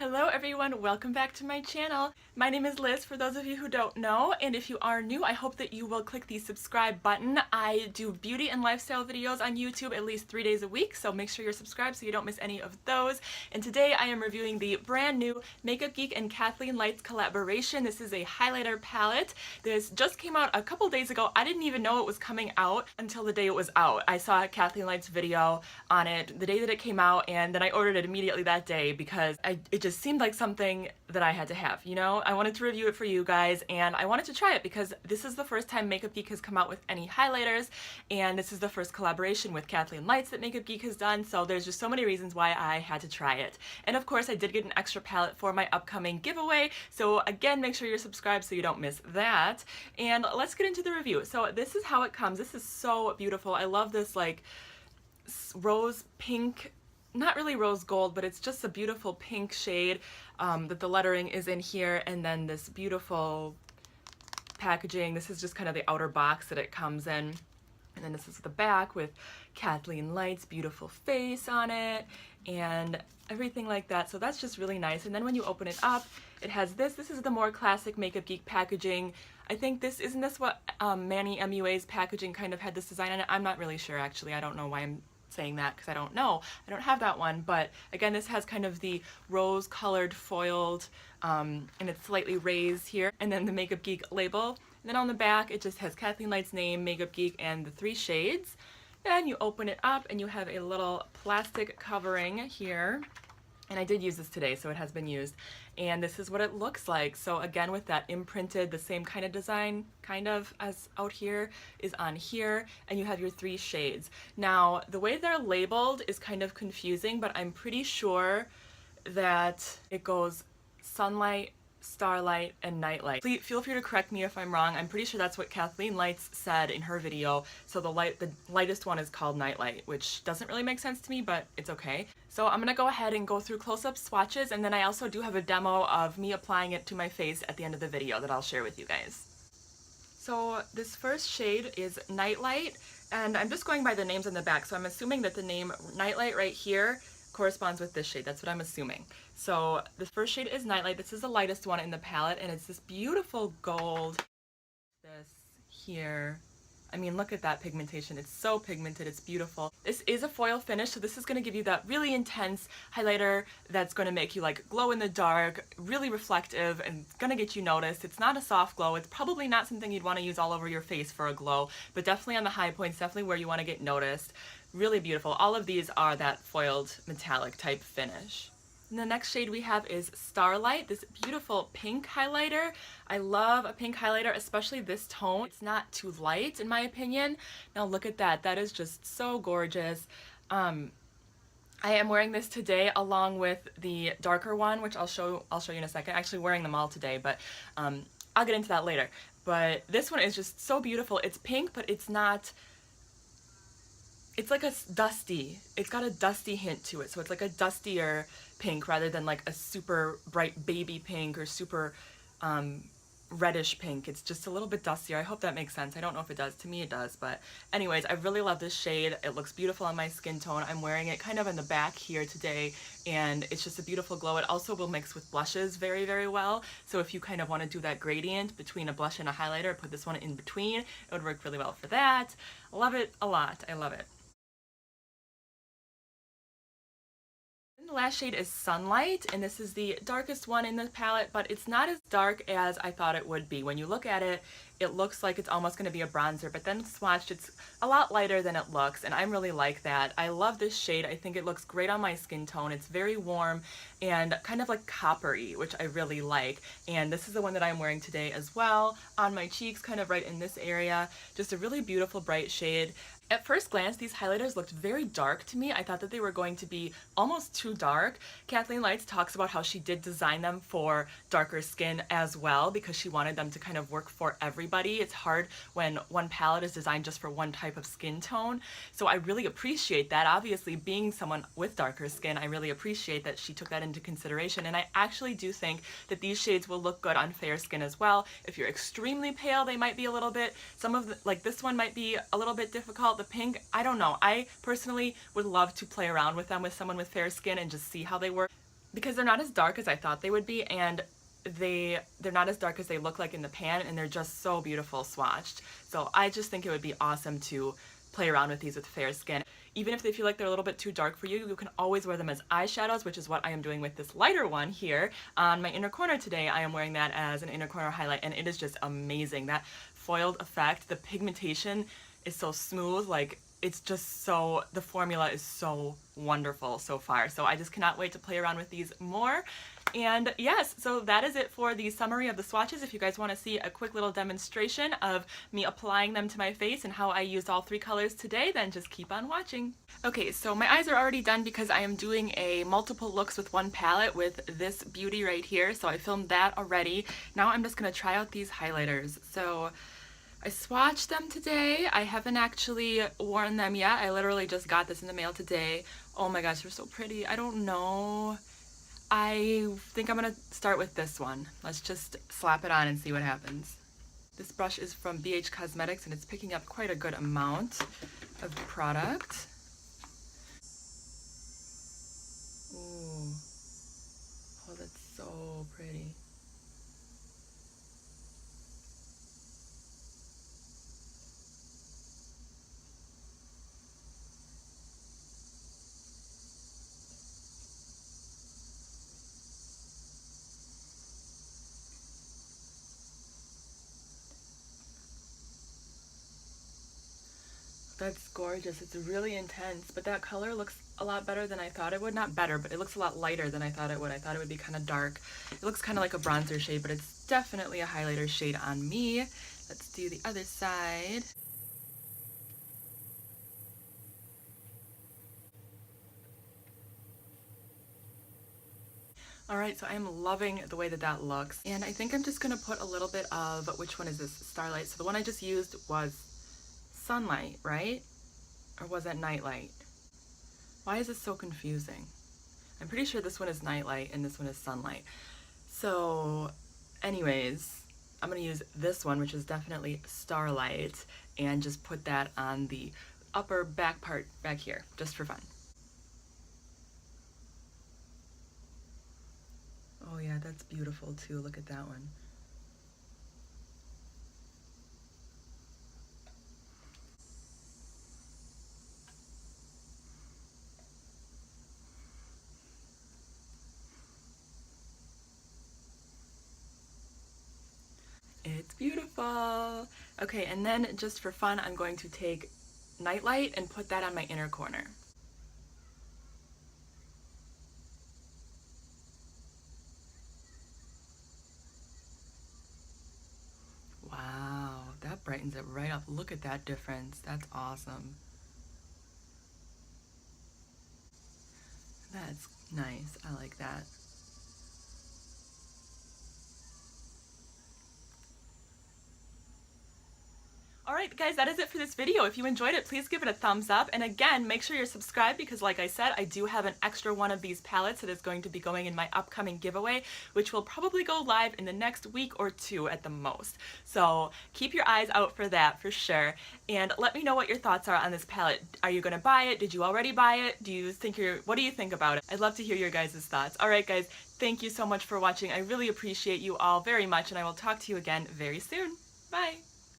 Hello everyone, welcome back to my channel. My name is Liz, for those of you who don't know, and if you are new, I hope that you will click the subscribe button. I do beauty and lifestyle videos on YouTube at least 3 days a week, so make sure you're subscribed so you don't miss any of those. And today I am reviewing the brand new Makeup Geek and Kathleen Lights collaboration. This is a highlighter palette. This just came out a couple days ago. I didn't even know it was coming out until the day it was out. I saw Kathleen Lights' video on it the day that it came out, and then I ordered it immediately that day because it just seemed like something that I had to have, you know? I wanted to review it for you guys, and I wanted to try it because this is the first time Makeup Geek has come out with any highlighters, and this is the first collaboration with Kathleen Lights that Makeup Geek has done, so there's just so many reasons why I had to try it. And of course, I did get an extra palette for my upcoming giveaway, so again, make sure you're subscribed so you don't miss that. And let's get into the review. So this is how it comes. This is so beautiful. I love this like rose pink, not really rose gold, but it's just a beautiful pink shade that the lettering is in here, and then this beautiful packaging. This is just kind of the outer box that it comes in, and then this is the back with Kathleen Lights' beautiful face on it and everything like that. So that's just really nice. And then when you open it up, it has this. This is the more classic Makeup Geek packaging. I think isn't this what Manny MUA's packaging kind of had this design on it? I'm not really sure actually. I don't know why I'm saying that because I don't know. I don't have that one, but again, this has kind of the rose colored foiled and it's slightly raised here, and then the Makeup Geek label. And then on the back it just has Kathleen Lights' name, Makeup Geek, and the 3 shades. Then you open it up and you have a little plastic covering here. And I did use this today, so it has been used. And this is what it looks like. So again, with that imprinted, the same kind of design, kind of as out here, is on here. And you have your 3 shades. Now, the way they're labeled is kind of confusing, but I'm pretty sure that it goes Sunlight, Starlight, and Nightlight. Please feel free to correct me if I'm wrong. I'm pretty sure that's what Kathleen Lights said in her video. So the lightest one is called Nightlight, which doesn't really make sense to me, but it's okay. So I'm gonna go ahead and go through close-up swatches, and then I also do have a demo of me applying it to my face at the end of the video that I'll share with you guys. So this first shade is Nightlight, and I'm just going by the names on the back, so I'm assuming that the name Nightlight right here corresponds with this shade. That's what I'm assuming. So the first shade is Nightlight. This is the lightest one in the palette, and it's this beautiful gold. This here. I mean, look at that pigmentation. It's so pigmented. It's beautiful. This is a foil finish, so this is going to give you that really intense highlighter that's going to make you like glow in the dark, really reflective, and going to get you noticed. It's not a soft glow. It's probably not something you'd want to use all over your face for a glow, but definitely on the high points, definitely where you want to get noticed. Really beautiful. All of these are that foiled metallic type finish. And the next shade we have is Starlight, this beautiful pink highlighter. I love a pink highlighter, especially this tone. It's not too light in my opinion. Now look at that. That is just so gorgeous. I am wearing this today along with the darker one, which I'll show you in a second. Actually wearing them all today, but I'll get into that later. But this one is just so beautiful. It's pink, but it's not. It's like a dusty, it's got a dusty hint to it, so it's like a dustier pink rather than like a super bright baby pink or super reddish pink. It's just a little bit dustier. I hope that makes sense. I don't know if it does. To me it does, but anyways, I really love this shade. It looks beautiful on my skin tone. I'm wearing it kind of in the back here today, and it's just a beautiful glow. It also will mix with blushes very, very well, so if you kind of want to do that gradient between a blush and a highlighter, put this one in between. It would work really well for that. Love it a lot. I love it. The last shade is Sunlight, and this is the darkest one in the palette, but it's not as dark as I thought it would be. When you look at it, it looks like it's almost going to be a bronzer, but then swatched, it's a lot lighter than it looks, and I'm really like that. I love this shade. I think it looks great on my skin tone. It's very warm and kind of like coppery, which I really like, and this is the one that I'm wearing today as well, on my cheeks, kind of right in this area. Just a really beautiful bright shade. At first glance, these highlighters looked very dark to me. I thought that they were going to be almost too dark. Kathleen Lights talks about how she did design them for darker skin as well because she wanted them to kind of work for everybody. It's hard when one palette is designed just for one type of skin tone. So I really appreciate that. Obviously, being someone with darker skin, I really appreciate that she took that into consideration. And I actually do think that these shades will look good on fair skin as well. If you're extremely pale, they might be a little bit, like this one might be a little bit difficult. The pink, I don't know. I personally would love to play around with them with someone with fair skin and just see how they work. because they're not as dark as I thought they would be, and they're not as dark as they look like in the pan, and they're just so beautiful swatched. So I just think it would be awesome to play around with these with fair skin. Even if they feel like they're a little bit too dark for you, you can always wear them as eyeshadows, which is what I am doing with this lighter one here on my inner corner today. I am wearing that as an inner corner highlight, and it is just amazing. That foiled effect, the pigmentation is so smooth, like it's just so, the formula is so wonderful so far. So I just cannot wait to play around with these more. And yes, so that is it for the summary of the swatches. If you guys want to see a quick little demonstration of me applying them to my face and how I used all 3 colors today, then just keep on watching. Okay, so my eyes are already done because I am doing a multiple looks with one palette with this beauty right here. So I filmed that already. Now I'm just going to try out these highlighters. So I swatched them today. I haven't actually worn them yet. I literally just got this in the mail today. Oh my gosh, they're so pretty. I don't know. I think I'm gonna start with this one. Let's just slap it on and see what happens. This brush is from BH Cosmetics, and it's picking up quite a good amount of product. Ooh. Oh, that's so pretty. That's gorgeous. It's really intense, but that color looks a lot better than I thought it would. Not better, but it looks a lot lighter than I thought it would. I thought it would be kind of dark. It looks kind of like a bronzer shade, but it's definitely a highlighter shade on me. Let's do the other side. Alright, so I'm loving the way that that looks. And I think I'm just going to put a little bit of, which one is this? Starlight. So the one I just used was Sunlight, right? Or was that Nightlight? Why is this so confusing? I'm pretty sure this one is Nightlight and this one is Sunlight. So anyways, I'm going to use this one, which is definitely Starlight, and just put that on the upper back part back here, just for fun. Oh yeah, that's beautiful too. Look at that one. It's beautiful. Okay, and then just for fun, I'm going to take Nightlight and put that on my inner corner. Wow, that brightens it right up. Look at that difference. That's awesome. That's nice. I like that. Alright guys, that is it for this video. If you enjoyed it, please give it a thumbs up. And again, make sure you're subscribed because like I said, I do have an extra one of these palettes that is going to be going in my upcoming giveaway, which will probably go live in the next week or 2 at the most. So keep your eyes out for that for sure. And let me know what your thoughts are on this palette. Are you going to buy it? Did you already buy it? What do you think about it? I'd love to hear your guys' thoughts. Alright guys, thank you so much for watching. I really appreciate you all very much, and I will talk to you again very soon. Bye!